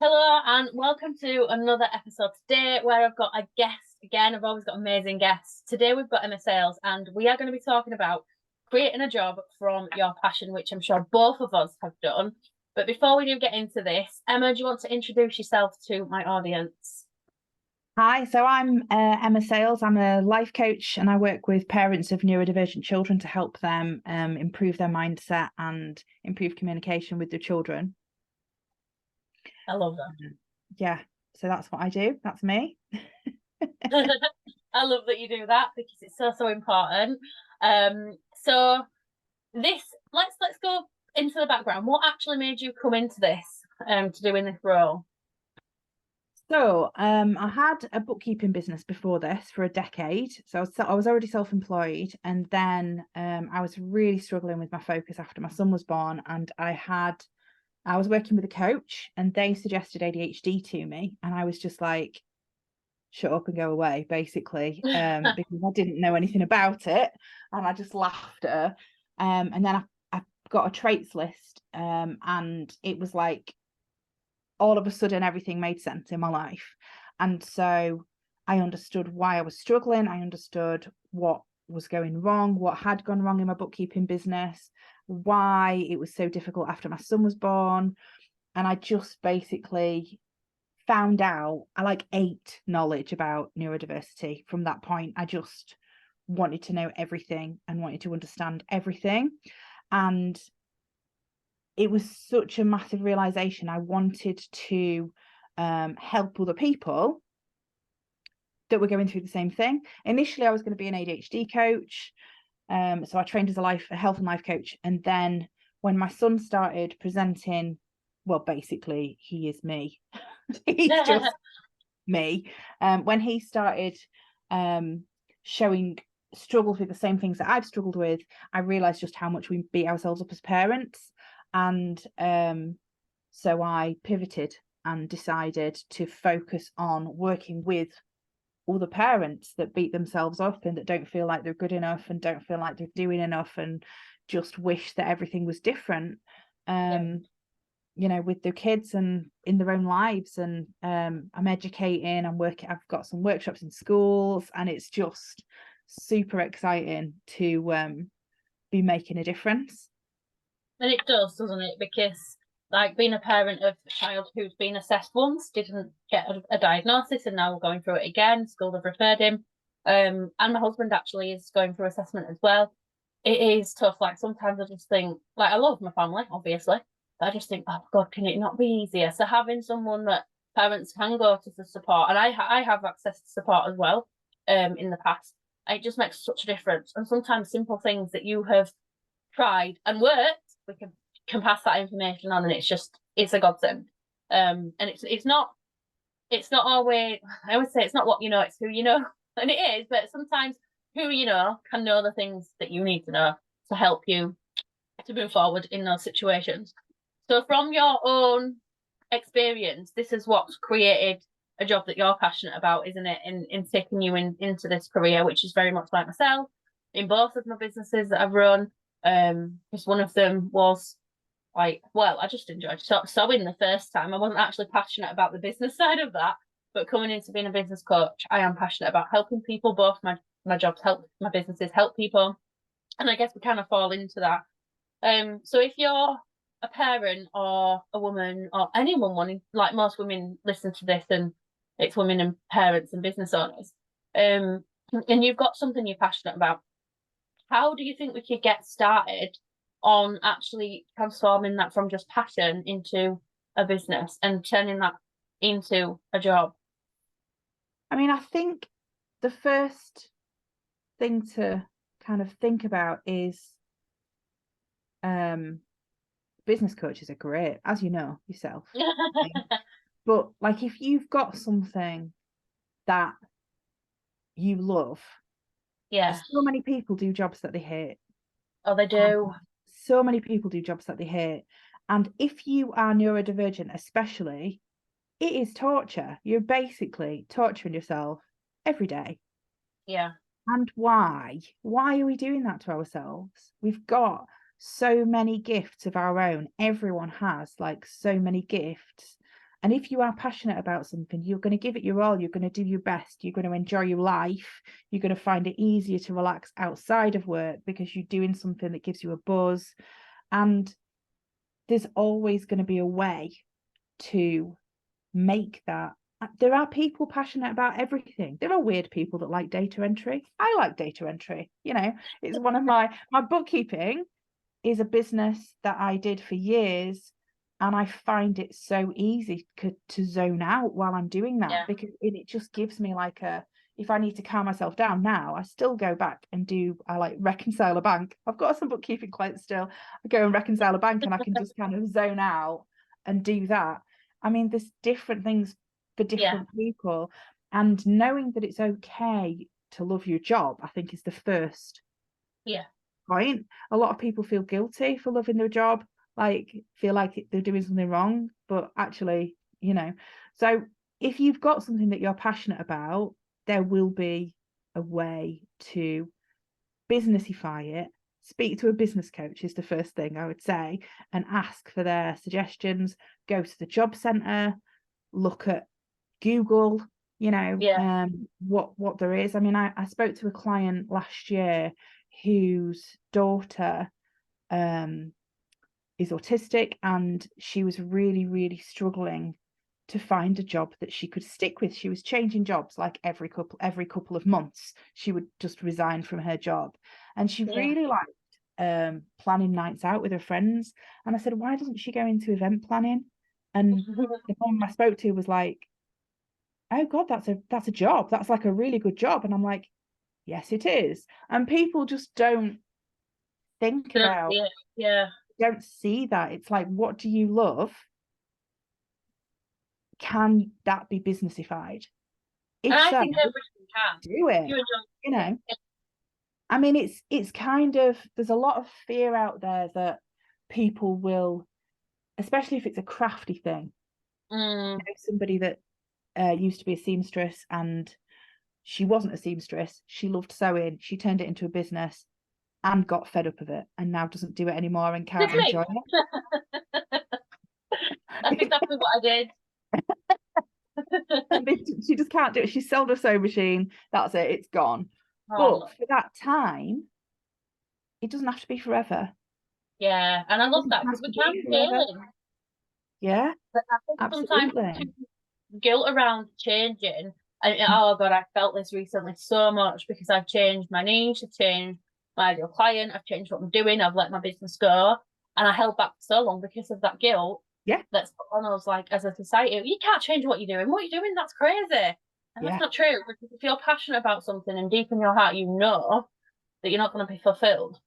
Hello and welcome to another episode today where I've got a guest again. I've always got amazing guests. Today we've got Emma Sales and we are going to be talking about creating a job from your passion, which I'm sure both of us have done. But before we do get into this, Emma, do you want to introduce yourself to my audience? Hi, so I'm Emma Sales. I'm a life coach and I work with parents of neurodivergent children to help them improve their mindset and improve communication with their children. I love that. Yeah, so that's what I do. That's me. I love that you do that because it's so important. So this let's go into the background. What actually made you come into this to doing this role? So I had a bookkeeping business before this for a decade. So I was already self-employed, and then I was really struggling with my focus after my son was born, and I was working with a coach and they suggested ADHD to me, and I was just like, shut up and go away, basically, because I didn't know anything about it, and I just laughed at her. And then I got a traits list, and it was like all of a sudden everything made sense in my life. And so I understood why I was struggling. I understood what was going wrong, what had gone wrong in my bookkeeping business, why it was so difficult after my son was born. And I just basically found out I ate knowledge about neurodiversity. From that point, I just wanted to know everything and wanted to understand everything. And it was such a massive realization. I wanted to help other people that were going through the same thing. Initially, I was going to be an ADHD coach. So I trained as a health and life coach. And then when my son started presenting, well, basically, he is me. He's just me. When he started showing struggles with the same things that I've struggled with, I realized just how much we beat ourselves up as parents. And so I pivoted and decided to focus on working with other parents that beat themselves up and that don't feel like they're good enough and don't feel like they're doing enough and just wish that everything was different, with their kids and in their own lives. And I'm educating, I've got some workshops in schools, and it's just super exciting to be making a difference. And it does, doesn't it? Because like being a parent of a child who's been assessed once, didn't get a diagnosis, and now we're going through it again. School have referred him. And my husband actually is going through assessment as well. It is tough. Like sometimes I just think, like I love my family, obviously, but I just think, oh God, can it not be easier? So having someone that parents can go to for support, and I have access to support as well, in the past. It just makes such a difference. And sometimes simple things that you have tried and worked, we can pass that information on, and it's a godsend. And it's not always, I always say it's not what you know, it's who you know. And it is, but sometimes who you know can know the things that you need to know to help you to move forward in those situations. So from your own experience, this is what's created a job that you're passionate about, isn't it? In taking you into this career, which is very much like myself in both of my businesses that I've run. Because one of them was like, well, I just enjoyed sewing the first time. I wasn't actually passionate about the business side of that, but coming into being a business coach, I am passionate about helping people. Both my jobs help, my businesses help people, and I guess we kind of fall into that. So if you're a parent or a woman or anyone wanting, like most women listen to this, and it's women and parents and business owners, and you've got something you're passionate about, how do you think we could get started on actually transforming that from just passion into a business and turning that into a job? I mean, I think the first thing to kind of think about is business coaches are great, as you know yourself. But like, if you've got something that you love, Yeah. so many people do jobs that they hate. Oh, they do. So many people do jobs that they hate. And if you are neurodivergent, especially, it is torture. You're basically torturing yourself every day. Yeah. And why? Why are we doing that to ourselves? We've got so many gifts of our own. Everyone has like so many gifts. And if you are passionate about something, you're going to give it your all. You're going to do your best. You're going to enjoy your life. You're going to find it easier to relax outside of work because you're doing something that gives you a buzz. And there's always going to be a way to make that. There are people passionate about everything. There are weird people that like data entry. I like data entry. You know, it's one of my bookkeeping is a business that I did for years, and I find it so easy to zone out while I'm doing that, because it just gives me like if I need to calm myself down now, I still go back and I like reconcile a bank. I've got some bookkeeping clients still. I go and reconcile a bank and I can just kind of zone out and do that. I mean, there's different things for different people, and knowing that it's okay to love your job, I think, is the first point. A lot of people feel guilty for loving their job, like feel like they're doing something wrong, but actually, you know. So if you've got something that you're passionate about, there will be a way to businessify it. Speak to a business coach is the first thing I would say, and ask for their suggestions. Go to the job centre, look at Google, you know, what there is. I mean, I spoke to a client last year whose daughter is autistic, and she was really, really struggling to find a job that she could stick with. She was changing jobs like every couple of months. She would just resign from her job, and she really liked planning nights out with her friends. And I said, why doesn't she go into event planning? And the one I spoke to was like, oh God, that's a job. That's like a really good job. And I'm like, yes, it is. And people just don't think about, don't see that. It's like, what do you love? Can that be businessified? If I so, think everything can do it. You know, I mean, it's kind of, there's a lot of fear out there that people will, especially if it's a crafty thing. You know, somebody that used to be a seamstress, and she wasn't a seamstress. She loved sewing. She turned it into a business and got fed up of it, and now doesn't do it anymore and can't enjoy it. That's exactly what I did. And she just can't do it. She sold her sewing machine. That's it. It's gone. But for that time, it doesn't have to be forever. Yeah, and I love that because we can change. Yeah, but I think absolutely. Sometimes guilt around changing. And oh God, I felt this recently so much because I've changed my niche, I've changed my ideal client, I've changed what I'm doing, I've let my business go, and I held back for so long because of that guilt. Yeah, that's put on us, like, as a society. You can't change what you're doing. What you're doing, that's crazy. And that's not true, because if you're passionate about something and deep in your heart you know that you're not going to be fulfilled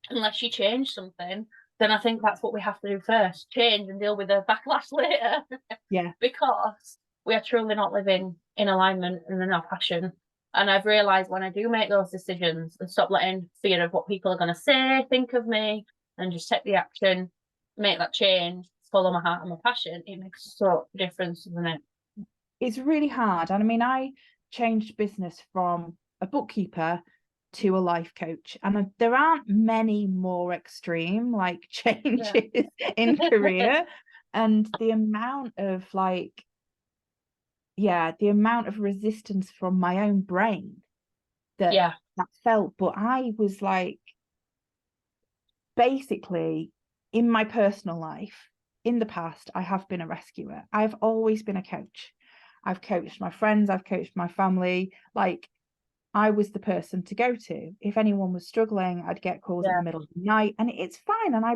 unless you change something, then I think that's what we have to do first. Change and deal with the backlash later. Yeah. Because we are truly not living in alignment and in our passion. And I've realised when I do make those decisions and stop letting fear of what people are going to say, think of me, and just take the action, make that change, follow my heart and my passion, it makes such a difference, doesn't it? It's really hard. And I mean, I changed business from a bookkeeper to a life coach, and there aren't many more extreme like changes in career. And the amount of the amount of resistance from my own brain that felt. But I was like, basically, in my personal life, in the past, I have been a rescuer. I've always been a coach. I've coached my friends, I've coached my family. Like, I was the person to go to. If anyone was struggling, I'd get calls in the middle of the night, and it's fine. And I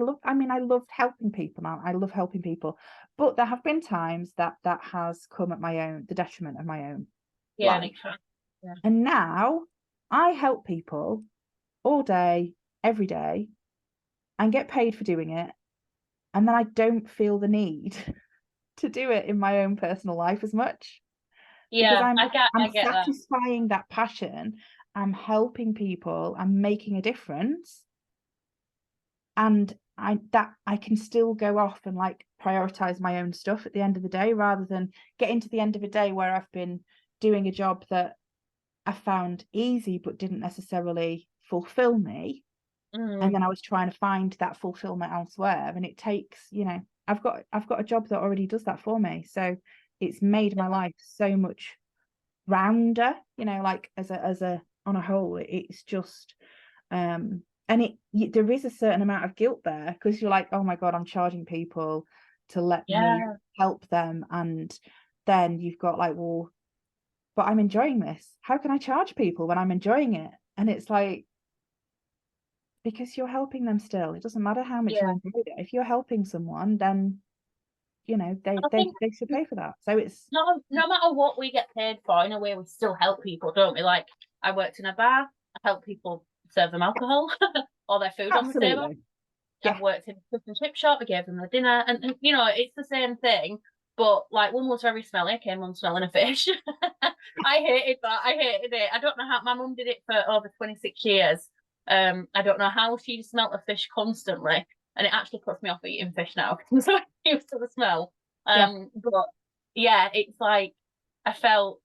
loved helping people now. I love helping people. But there have been times that has come at the detriment of my own life. And now I help people all day, every day, and get paid for doing it. And then I don't feel the need to do it in my own personal life as much. Because I'm satisfying that passion. I'm helping people. I'm making a difference. And I can still go off and like prioritize my own stuff at the end of the day, rather than getting to the end of a day where I've been doing a job that I found easy but didn't necessarily fulfill me. And then I was trying to find that fulfillment elsewhere. And it takes, I've got a job that already does that for me. So it's made my life so much rounder, you know, like as a on a whole. It's just and there is a certain amount of guilt there, because you're like, oh my God, I'm charging people to let me help them, and then you've got like, well, but I'm enjoying this. How can I charge people when I'm enjoying it? And it's like, because you're helping them still. It doesn't matter how much you enjoyed it. If you're helping someone, then you know I think they should pay for that. So it's no matter what we get paid for, in a way we still help people, don't we? Like, I worked in a bar, I helped people serve them alcohol or their food on the table. absolutely, yeah. I've worked in a fish and chip shop, I gave them their dinner, and you know, it's the same thing. But like, one was very smelly, I came home smelling a fish. I hated that. I hated it. I don't know how my mum did it for over 26 years. I don't know how she smelt a fish constantly, and it actually puts me off eating fish now because I'm so used to the smell. Yeah. But yeah, it's like I felt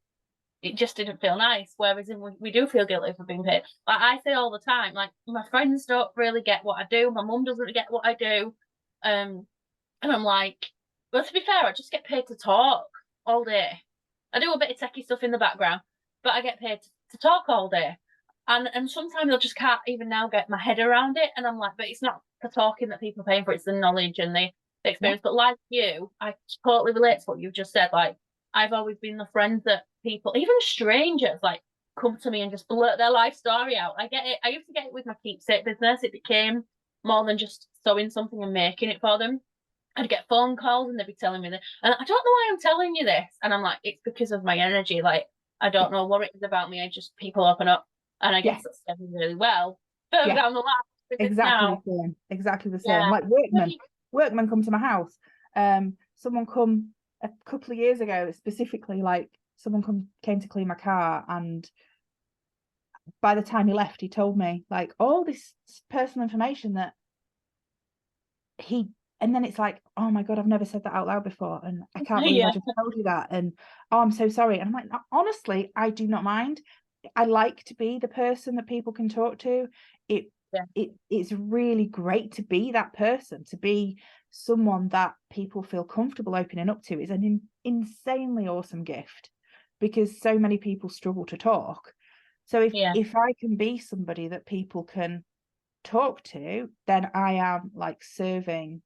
it just didn't feel nice. Whereas we do feel guilty for being paid. Like I say all the time, like my friends don't really get what I do. My mum doesn't get what I do. And I'm like, well, to be fair, I just get paid to talk all day. I do a bit of techie stuff in the background, but I get paid to talk all day. And sometimes I just can't even now get my head around it. And I'm like, but it's not the talking that people are paying for, it's the knowledge and the experience. Yeah. But like you, I totally relate to what you just said. Like, I've always been the friend that people, even strangers, like come to me and just blurt their life story out. I get it. I used to get it with my keepsake business. It became more than just sewing something and making it for them. I'd get phone calls and they'd be telling me that, and I don't know why I'm telling you this. And I'm like, it's because of my energy. Like, I don't know what it is about me. I just, people open up, and I guess that's done really well further down the line. Exactly the same. Exactly the same. Like workmen come to my house. Someone come a couple of years ago, specifically, like someone came to clean my car, and by the time he left, he told me like all this personal information that he, and then it's like, oh my God, I've never said that out loud before, and I can't believe I just told you that, and oh, I'm so sorry. And I'm like, honestly, I do not mind. I like to be the person that people can talk to. It's really great to be that person, to be someone that people feel comfortable opening up to. Is an insanely awesome gift, because so many people struggle to talk. So if I can be somebody that people can talk to, then I am like serving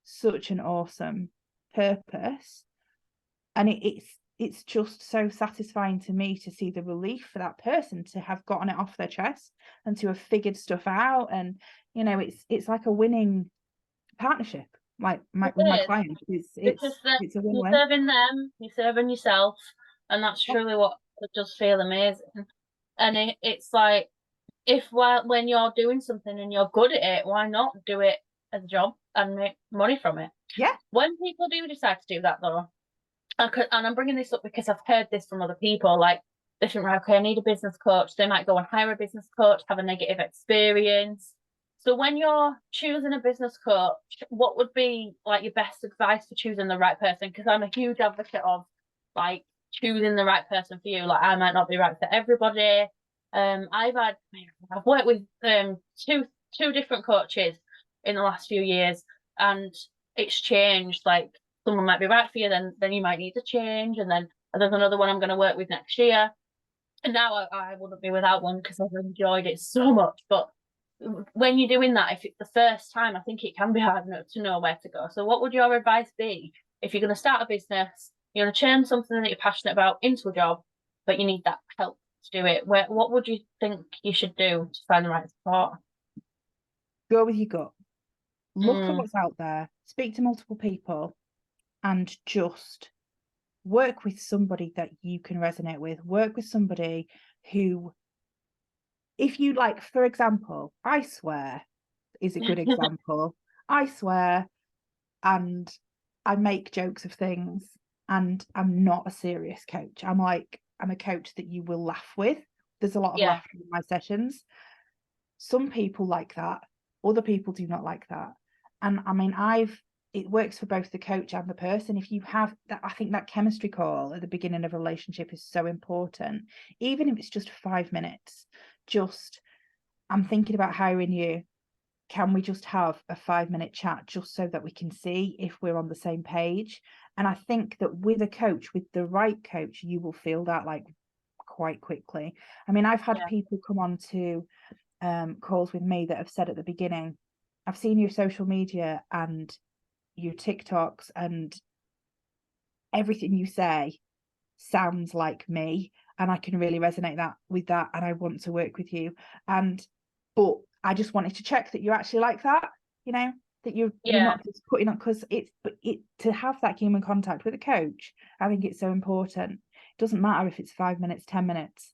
such an awesome purpose. And it's just so satisfying to me to see the relief for that person to have gotten it off their chest and to have figured stuff out. And you know, it's like a winning partnership, like with my clients. It's a win-win. You're serving them, you're serving yourself, and that's truly what it does feel amazing. And it's like, when you're doing something and you're good at it, why not do it as a job and make money from it? Yeah. When people do decide to do that, though, and I'm bringing this up because I've heard this from other people, like they think, right, okay, I need a business coach. They might go and hire a business coach, have a negative experience. So when you're choosing a business coach, what would be like your best advice for choosing the right person? Because I'm a huge advocate of like choosing the right person for you. Like, I might not be right for everybody. I've worked with two different coaches in the last few years, and it's changed. Like, someone might be right for you, then you might need to change, and then there's another one I'm going to work with next year. And now I wouldn't be without one because I've enjoyed it so much. But when you're doing that, if it's the first time, I think it can be hard to know where to go. So what would your advice be if you're going to start a business, you're going to turn something that you're passionate about into a job, but you need that help to do it? What would you think you should do to find the right support? Go with your gut. Look at what's out there. Speak to multiple people, and just work with somebody that you can resonate with. Work with somebody who, if you like, for example, I swear is a good example. I swear, and I make jokes of things, and I'm not a serious coach. I'm a coach that you will laugh with. There's a lot of laughter in my sessions. Some people like that. Other people do not like that. And I mean, it works for both the coach and the person. If you have that, I think that chemistry call at the beginning of a relationship is so important. Even if it's just 5 minutes, I'm thinking about hiring you. can we just have a 5-minute chat just so that we can see if we're on the same page? And I think that with a coach, with the right coach, you will feel that like quite quickly. I mean, I've had people come on to calls with me that have said at the beginning, I've seen your social media and your TikToks, and everything you say sounds like me, and I can really resonate with that, and I want to work with you. But I just wanted to check that you're actually like that, that you're not just putting on, because to have that human contact with a coach, I think it's so important. It doesn't matter if it's 5 minutes, 10 minutes,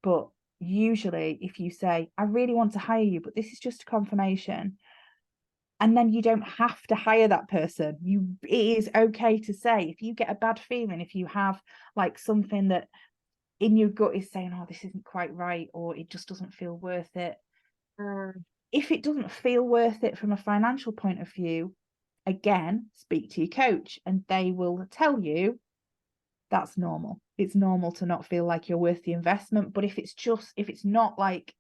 but usually if you say, I really want to hire you, but this is just a confirmation, and then you don't have to hire that person. It is okay to say, if you get a bad feeling, if you have like something that in your gut is saying, oh, this isn't quite right, or it just doesn't feel worth it. If it doesn't feel worth it from a financial point of view, again, speak to your coach and they will tell you that's normal. It's normal to not feel like you're worth the investment. But if it's not like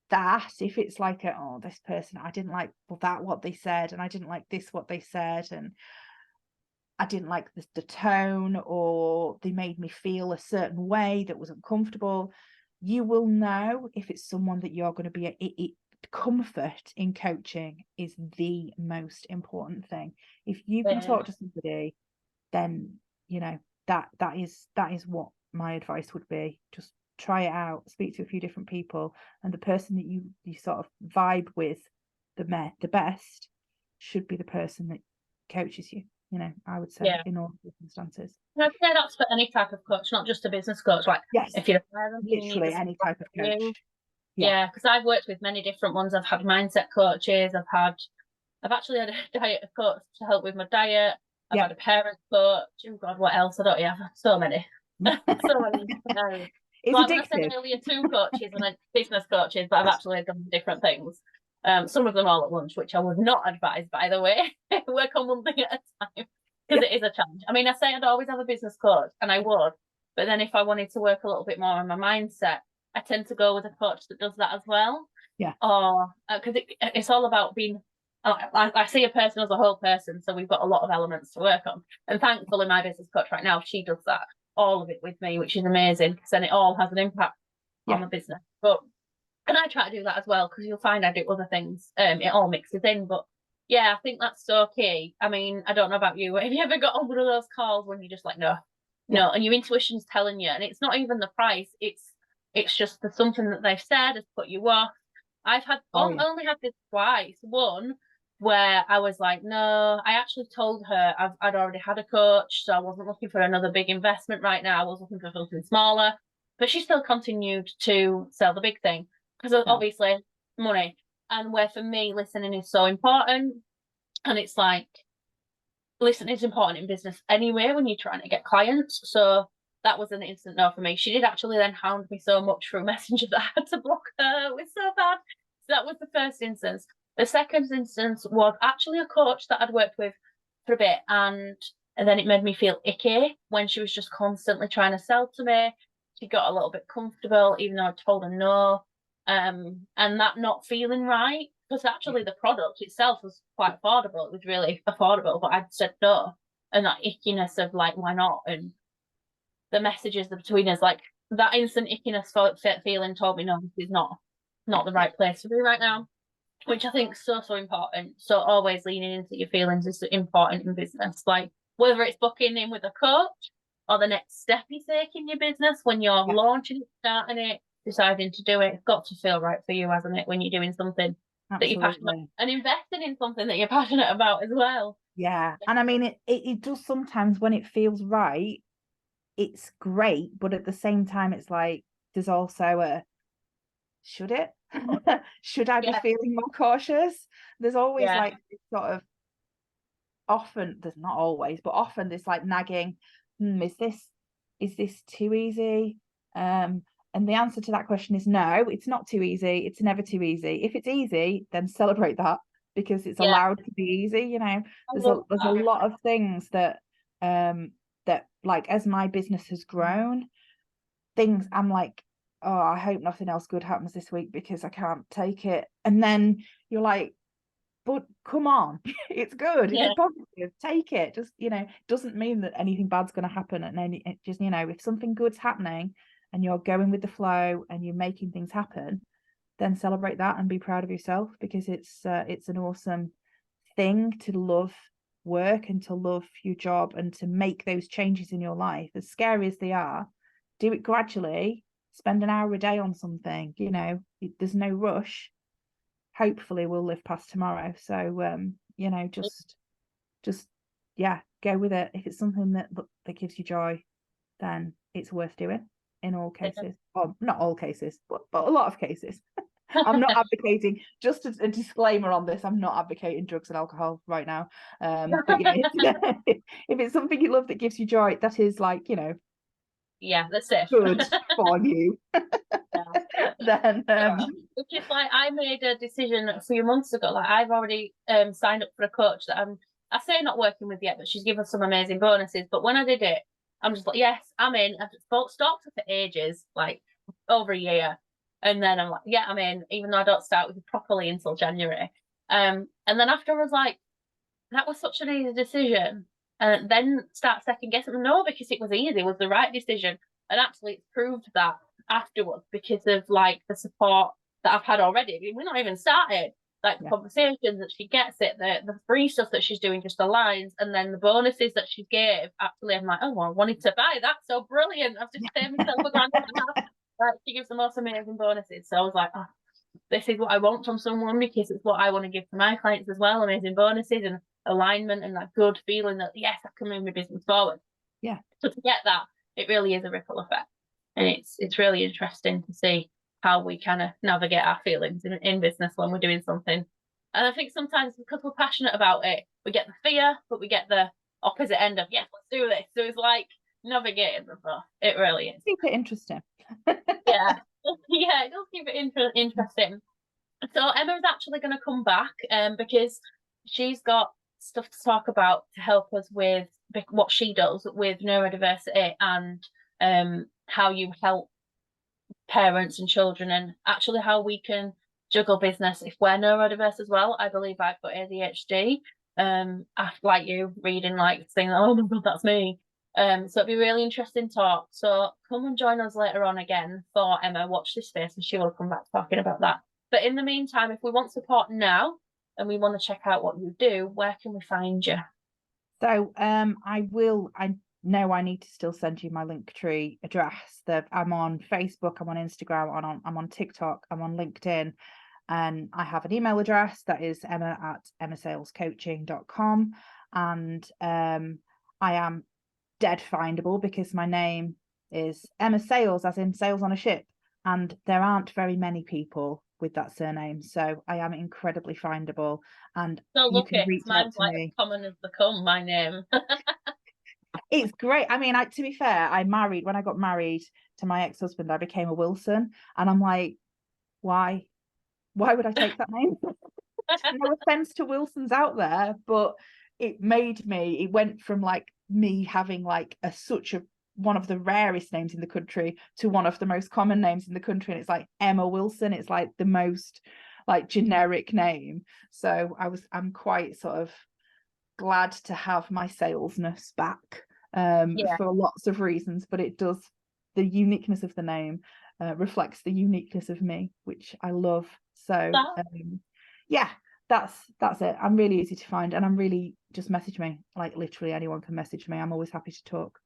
that, if it's like oh, this person, I didn't like what they said, and I didn't like this what they said, and I didn't like the tone, or they made me feel a certain way that was uncomfortable, you will know if it's someone that you're going to be comfort in coaching is the most important thing. If you can talk to somebody, then that is what my advice would be. Just try it out, speak to a few different people, and the person that you sort of vibe with the best should be the person that coaches you. I would say in all circumstances. I'd say that's for any type of coach, not just a business coach. Like, yes, if you're literally any type of coach. Yeah, because I've worked with many different ones. I've had mindset coaches. I've actually had a diet coach to help with my diet. I've had a parent coach. Oh God, what else? I don't. I've had so many, so many. It's like addictive. I said earlier, 2 coaches and business coaches, but I've actually done different things. Some of them all at once, which I would not advise, by the way. Work on one thing at a time, because it is a challenge. I mean, I say I'd always have a business coach, and I would, but then if I wanted to work a little bit more on my mindset, I tend to go with a coach that does that as well. Or because it's all about being. I see a person as a whole person, so we've got a lot of elements to work on. And thankfully, my business coach right now, she does that, all of it with me, which is amazing, because then it all has an impact on the business. And I try to do that as well, because you'll find I do other things. It all mixes in, but yeah, I think that's so key. I mean, I don't know about you. Have you ever got on one of those calls when you're just like, no, and your intuition's telling you, and it's not even the price, it's just something that they've said has put you off. I've only had this twice. One where I was like, no, I actually told her I'd already had a coach, so I wasn't looking for another big investment right now. I was looking for something smaller, but she still continued to sell the big thing, because obviously money. And where for me, listening is so important. And it's like, listening is important in business anyway when you're trying to get clients. So that was an instant no for me. She did actually then hound me so much through Messenger that I had to block her. It was so bad. So that was the first instance. The second instance was actually a coach that I'd worked with for a bit, and then it made me feel icky when she was just constantly trying to sell to me. She got a little bit comfortable, even though I told her no. And that not feeling right, because actually the product itself was quite affordable. It was really affordable, but I'd said no. And that ickiness of like, why not? And the messages between us, like that instant ickiness feeling told me, no, this is not the right place to be right now, which I think is so important. So always leaning into your feelings is important in business. Like whether it's booking in with a coach or the next step you take in your business when you're launching it, starting it, deciding to do it, it's got to feel right for you, hasn't it, when you're doing something that you're passionate about, and investing in something that you're passionate about as well. Yeah. And I mean, it does sometimes, when it feels right, it's great, but at the same time it's like there's also should it should I be feeling more cautious? There's always like this sort of, often, there's not always, but often this like nagging, is this too easy? And the answer to that question is no, it's not too easy. It's never too easy. If it's easy, then celebrate that, because it's allowed to be easy. There's a lot of things that that, like, as my business has grown, things I'm like, oh, I hope nothing else good happens this week because I can't take it. And then you're like, but come on, it's good, Yeah. it's positive, take it. Just, doesn't mean that anything bad's going to happen. And then it just, if something good's happening and you're going with the flow and you're making things happen, then celebrate that and be proud of yourself, because it's an awesome thing to love work and to love your job and to make those changes in your life, as scary as they are. Do it gradually, spend an hour a day on something, there's no rush. Hopefully we'll live past tomorrow. So just yeah, go with it. If it's something that gives you joy, then it's worth doing in all cases. Well, not all cases, but a lot of cases. I'm not advocating, just a disclaimer on this, I'm not advocating drugs and alcohol right now. But if it's something you love that gives you joy, that is Yeah, that's it. Good for you. Then which is like, I made a decision a few months ago. Like, I've already signed up for a coach that I say not working with yet, but she's given some amazing bonuses. But when I did it, I'm just like, yes, I'm in. I've stalked her for ages, like over a year. And then I'm like, yeah, I'm in, even though I don't start with it properly until January. And then after I was like, that was such an easy decision. And then start second guessing. No, because it was easy, it was the right decision. And actually it's proved that afterwards, because of like the support that I've had already. I mean, we're not even started. Like the conversations that she gets it, the free stuff that she's doing just aligns, and then the bonuses that she gave. Actually, I'm like, oh, well, I wanted to buy that. So brilliant! I've just saved myself a grand. Like, she gives the most amazing bonuses. So I was like, oh, this is what I want from someone, because it's what I want to give to my clients as well. Amazing bonuses and alignment and that good feeling that, yes, I can move my business forward. Yeah. So to get that, it really is a ripple effect. And it's really interesting to see how we kind of navigate our feelings in business when we're doing something. And I think sometimes because we're passionate about it, we get the fear, but we get the opposite end of, yes, let's do this. So it's like navigating the both. It really is. Keep it interesting. Yeah. Yeah, it does keep it interesting. So Emma is actually going to come back because she's got stuff to talk about to help us with what she does with neurodiversity and how you help parents and children, and actually how we can juggle business if we're neurodiverse as well. I believe I've got ADHD. After, like you, reading like saying, oh my god, that's me. So it'd be really interesting talk. So come and join us later on again for Emma. Watch this space and she will come back talking about that. But in the meantime, if we want support now and we want to check out what you do, where can we find you? So I know I need to still send you my Linktree address. That I'm on Facebook, I'm on Instagram, I'm on TikTok, I'm on LinkedIn, and I have an email address that is emma@emmasalescoaching.com. And I am dead findable because my name is Emma Sales, as in sales on a ship, and there aren't very many people with that surname, so I am incredibly findable. And so you can reach out mine's to like me. common as the come, my name. It's great. I mean, to be fair, when I got married to my ex-husband, I became a Wilson, and I'm like, why would I take that name? No offense to Wilsons out there, but it went from like me having like such a one of the rarest names in the country to one of the most common names in the country, and it's like Emma Wilson. It's like the most like generic name. So I'm quite sort of glad to have my salesness back, for lots of reasons, but it does, the uniqueness of the name reflects the uniqueness of me, which I love. So yeah, that's it. I'm really easy to find, and I'm really, just message me. Like literally anyone can message me. I'm always happy to talk.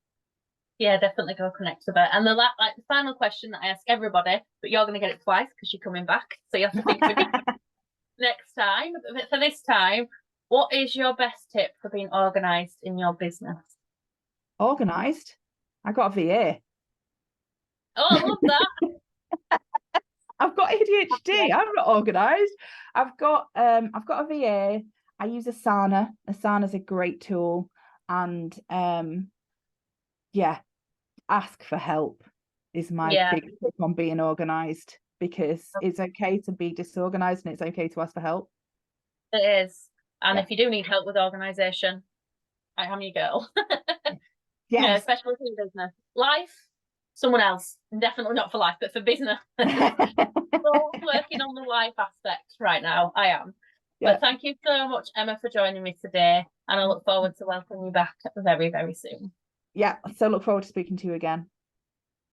Yeah, definitely go connect a bit. And the final question that I ask everybody, but you're going to get it twice because you're coming back, so you have to think of it next time. But for this time, what is your best tip for being organised in your business? Organised? I got a VA. Oh, I love that. I've got ADHD. I'm not organised. I've got a VA. I use Asana. Asana's a great tool, and yeah, ask for help is my big tip on being organised, because it's okay to be disorganised and it's okay to ask for help. It is. And if you do need help with organisation, I am your girl. Yeah, especially in business. Life, someone else, definitely not for life, but for business. Still working on the life aspect right now. I am. Yeah. But thank you so much, Emma, for joining me today. And I look forward to welcoming you back very, very soon. Yeah, so look forward to speaking to you again.